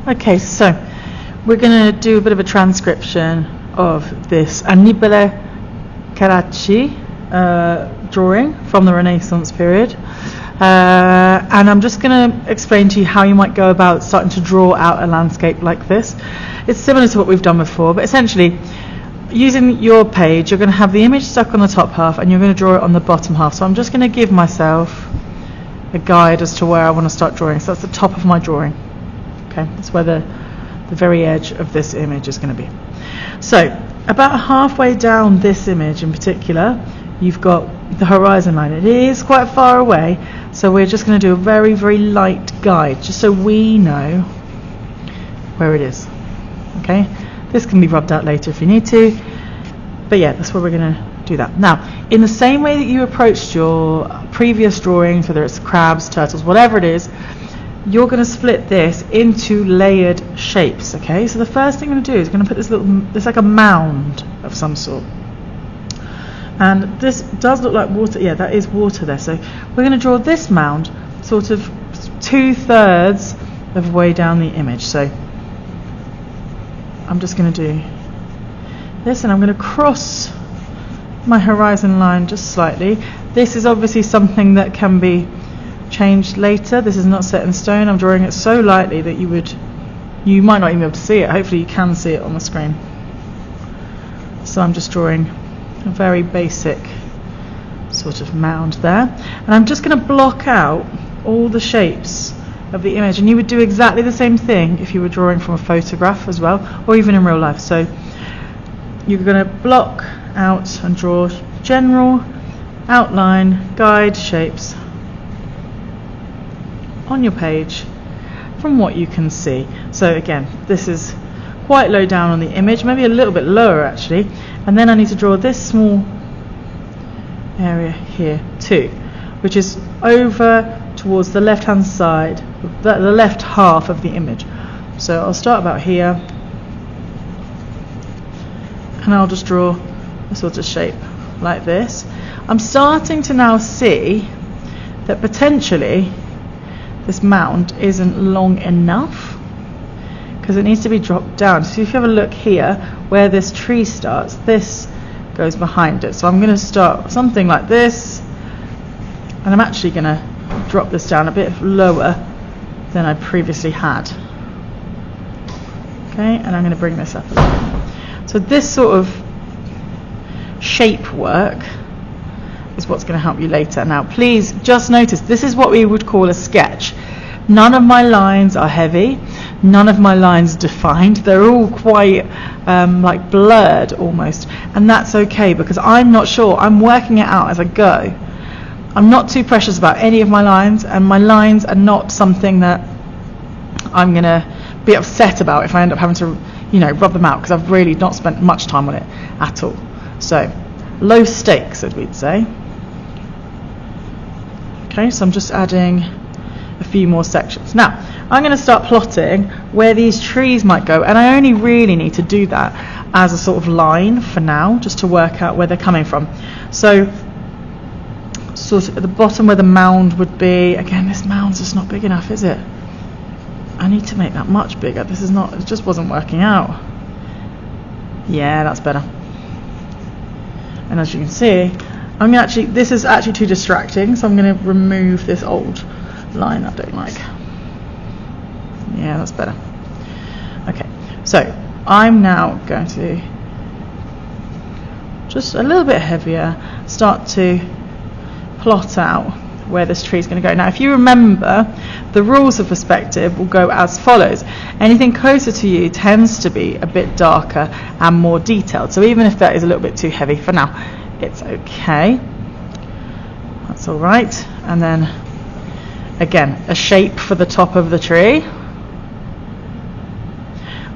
Okay, so we're going to do a bit of a transcription of this Annibale Carracci drawing from the Renaissance period. And I'm just going to explain to you how you might go about starting to draw out a landscape like this. It's similar to what we've done before, but essentially, using your page, you're going to have the image stuck on the top half and you're going to draw it on the bottom half. So I'm just going to give myself a guide as to where I want to start drawing. So that's the top of my drawing. Okay, that's where the very edge of this image is going to be. So about halfway down this image in particular, you've got the horizon line. It is quite far away, so we're just going to do a very, very light guide, just so we know where it is. Okay, this can be rubbed out later if you need to, but yeah, that's where we're going to do that. Now, in the same way that you approached your previous drawings, whether it's crabs, turtles, whatever it is, you're going to split this into layered shapes. Okay, so the first thing I'm going to do is going to put this like a mound of some sort. And this does look like water. Yeah, that is water there. So we're going to draw this mound sort of 2/3 of the way down the image. So I'm just going to do this, and I'm going to cross my horizon line just slightly. This is obviously something that can be changed later. This is not set in stone. I'm drawing it so lightly that you might not even be able to see it. Hopefully you can see it on the screen. So I'm just drawing a very basic sort of mound there, and I'm just going to block out all the shapes of the image, and you would do exactly the same thing if you were drawing from a photograph as well, or even in real life. So you're going to block out and draw general outline guide shapes on your page from what you can see. So again, this is quite low down on the image, maybe a little bit lower actually, and then I need to draw this small area here too, which is over towards the left hand side, the left half of the image. So I'll start about here, and I'll just draw a sort of shape like this. I'm starting to now see that potentially this mound isn't long enough, because it needs to be dropped down. So if you have a look here where this tree starts, this goes behind it. So I'm going to start something like this, and I'm actually going to drop this down a bit lower than I previously had. Okay, and I'm going to bring this up a little. So this sort of shape work is what's going to help you later. Now please just notice, this is what we would call a sketch. None of my lines are heavy, none of my lines defined. They're all quite like blurred almost, and that's okay, because I'm not sure. I'm working it out as I go. I'm not too precious about any of my lines, and my lines are not something that I'm going to be upset about if I end up having to, rub them out, because I've really not spent much time on it at all. So low stakes, as we'd say. Okay, so I'm just adding a few more sections. Now I'm going to start plotting where these trees might go, and I only really need to do that as a sort of line for now, just to work out where they're coming from. So sort of at the bottom where the mound would be, again, this mound's just not big enough, is it? I need to make that much bigger. This is not, it just wasn't working out. Yeah, that's better. And as you can see, this is actually too distracting, so I'm going to remove this old line I don't like. Yeah, that's better. Okay, so I'm now going to, just a little bit heavier, start to plot out where this tree is going to go. Now if you remember, the rules of perspective will go as follows. Anything closer to you tends to be a bit darker and more detailed, so even if that is a little bit too heavy for now, it's okay, that's all right. And then again, a shape for the top of the tree.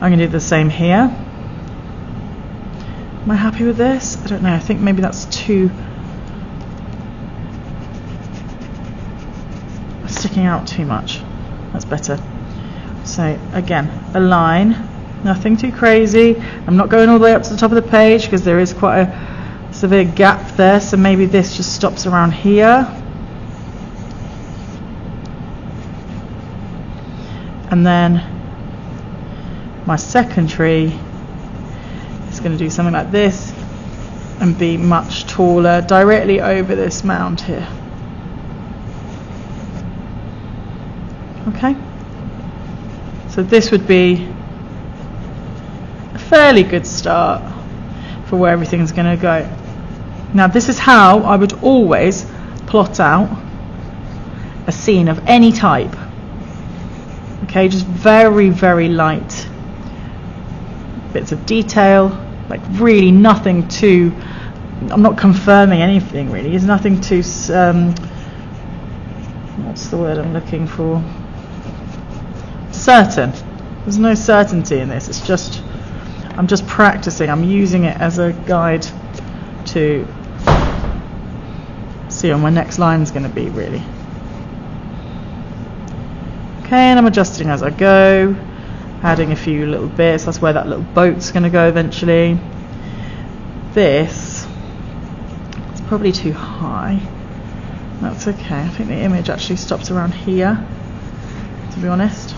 I'm going to do the same here. Am I happy with this? I don't know, I think maybe that's too sticking out too much. That's better. So again, a line, nothing too crazy. I'm not going all the way up to the top of the page because there is quite a severe gap there, so maybe this just stops around here. And then my second tree is going to do something like this and be much taller directly over this mound here. Okay, so this would be a fairly good start for where everything's going to go. Now this is how I would always plot out a scene of any type. Okay, just very, very light bits of detail, like really nothing too, I'm not confirming anything really, there's nothing too, what's the word I'm looking for? Certain. There's no certainty in this, it's just, I'm just practicing, I'm using it as a guide to see what my next line is going to be really. Okay, and I'm adjusting as I go, adding a few little bits. That's where that little boat's going to go eventually. This is probably too high. That's okay. I think the image actually stops around here, to be honest.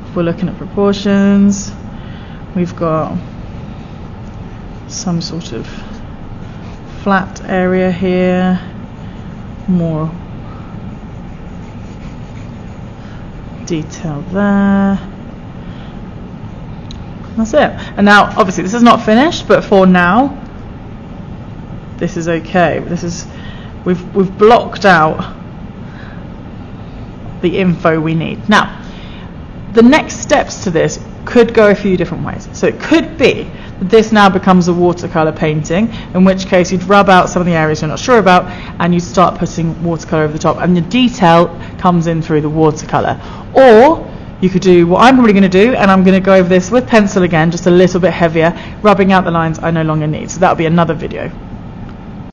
If we're looking at proportions, we've got some sort of flat area here, more detail there. That's it. And now obviously this is not finished, but for now this is okay. This is, we've blocked out the info we need. Now the next steps to this could go a few different ways. So it could be that this now becomes a watercolor painting, in which case you'd rub out some of the areas you're not sure about and you start putting watercolor over the top, and the detail comes in through the watercolor. Or you could do what I'm probably going to do, and I'm going to go over this with pencil again, just a little bit heavier, rubbing out the lines I no longer need. So that'll be another video.